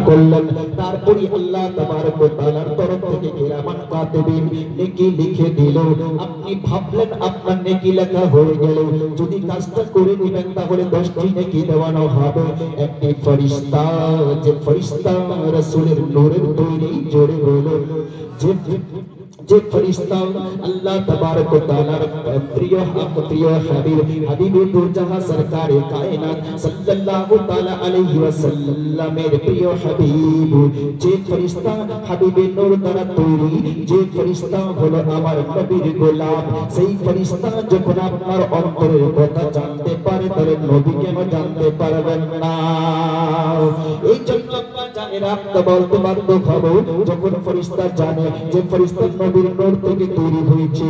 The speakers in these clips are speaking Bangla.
করলেন তারপরে আল্লাহ তাবারক ওয়া তাআলার তরফ থেকে কিরামান কাতিবিন নেকি লিখে দিল আপনি ভাবলেন আপনার নেকি লেখা হয়ে গেল যদি কাজটা করে নেবেন তাহলে 10টি নেকি দেওয়ানো হবে একটি ফেরেশতা যে ফেরেশতা রাসূলের নূরের তৈরি জোরে বলো যে ফেরেশতা আল্লাহ তাবারক ওয়া তাআলার প্রিয় হাবিব হাবিবে দুজাহান সরকারে কায়নাত সাল্লাল্লাহু তাআলা আলাইহি ওয়াসাল্লামের প্রিয় হাবিব যে ফেরেশতা হাবিবে নূর দ্বারা তৈরি যে ফেরেশতা হলো আমার নবীর গোলাম সেই ফেরেশতা যখন আপনার অন্তরের কথা জানতে পারে তাহলে নবী কেন জানতে পারবেন না এই জন্য আপনারা জানে রাখতে বলতে বাধ্য হবো যখন ফেরেশতা জানে যে ফেরেশতা নবীর নূর থেকে তৈরি হয়েছে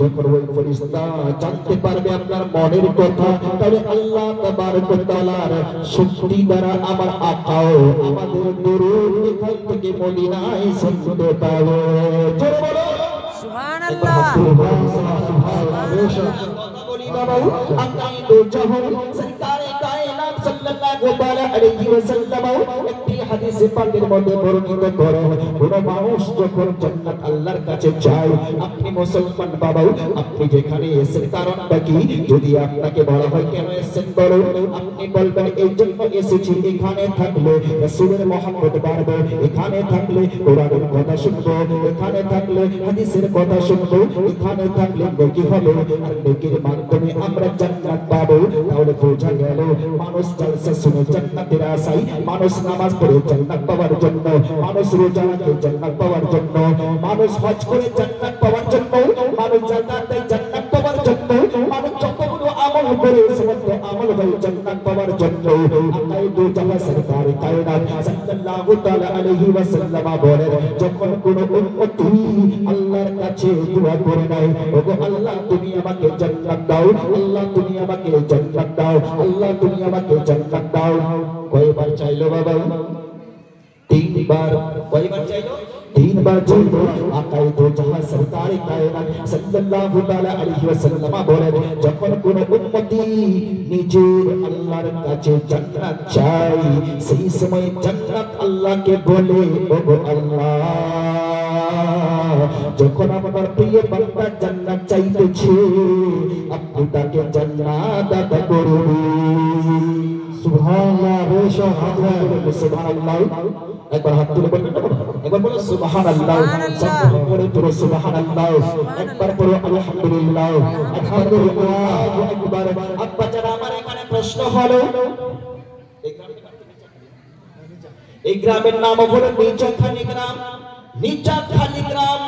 যখন ওই ফেরেশতা জানতে পারবে আপনার মনের কথা তাহলে আল্লাহ তাবারক ওয়া তাআলার শক্তি দ্বারা আমার আকাও আমাদের দরুদ এখান থেকে মদিনায় শুনতে পাবে জোরে বলো সুবহানাল্লাহ সুবহানাল্লাহ কথা বলি বাবা আকাই দো জাহান সরকারে কায়নাত সাল্লাল্লাহু তাআলা আলাইহি ওয়াসাল্লাম একটি হাদিসে পাকের মধ্যে বর্ণিত করেন কোন মানুষ যখন জান্নাত আল্লাহর কাছে চায় আপনি মুসলমান বাবা আপনি যেখানে এসেছেন কারণটা কি যদি আপনাকে বলা হয় কেন এসেছেন বলো আপনি বলবেন এই জন্য এসেছি এখানে থাকলে রাসূলের মুহাম্মদ বাড়বে এখানে থাকলে কোরআনের কথা শুনবো এখানে থাকলে হাদিসের কথা শুনবো এখানে থাকলে নেকি হবে আর নেকির মাধ্যমে আমরা জান্নাত পাবো তাহলে বোঝা গেল মানুষ জলসা শুনে জান্নাতের আশায় মানুষ নামাজ পড়ে জান্নাত পাওয়ার জন্য মানুষ রোজা রাখে জান্নাত পাওয়ার জন্য মানুষ হজ করে জান্নাত পাওয়ার জন্য মানুষ জাকাত দেয় জান্নাত পাওয়ার জন্য মানুষ যতগুলো আমল করে সমস্ত আমল হয় জান্নাত পাওয়ার জন্য আল্লাহ দু জাহান সরকার কায়নাত সাল্লাল্লাহু তাআলা আলাইহি ওয়াসাল্লাম বলেন যখন কোন উম্মতি আল্লাহর কাছে দোয়া করে নেয় ওগো আল্লাহ তুমি আমাকে জান্নাত দাও আল্লাহ তুমি আমাকে জান্নাত দাও আল্লাহ তুমি আমাকে জান্নাত দাও কয়বার চাইলো বাবা তিনবার কয়বার চাইলো তিনবার চাইলো আকাই দো জাহান সরকারে কায়নাত সাল্লাল্লাহু তাআলা আলাইহি ওয়াসাল্লাম বলেন যখন কোন উম্মতি নিজের আল্লাহর কাছে জান্নাত চায় সেই সময় জান্নাত আল্লাহকে বলে ওগো আল্লাহ যখন আমার প্রিয় বান্দা জান্নাত চাইতেছে আপনি তাকে জান্নাত দাতা করুন সুবহানাল্লাহ সুবহানাল্লাহ একবার হাত তুলে বলবেন একবার বলো সুবহানাল্লাহ সব পড়ে পুরো সুবহানাল্লাহ একবার পড়ো আলহামদুলিল্লাহ আলহামদুলিল্লাহ একবার আব্বা যারা আমার এখানে প্রশ্ন হলো এই গ্রামের নাম হলো নিচাখালী গ্রাম নিচাখালী গ্রাম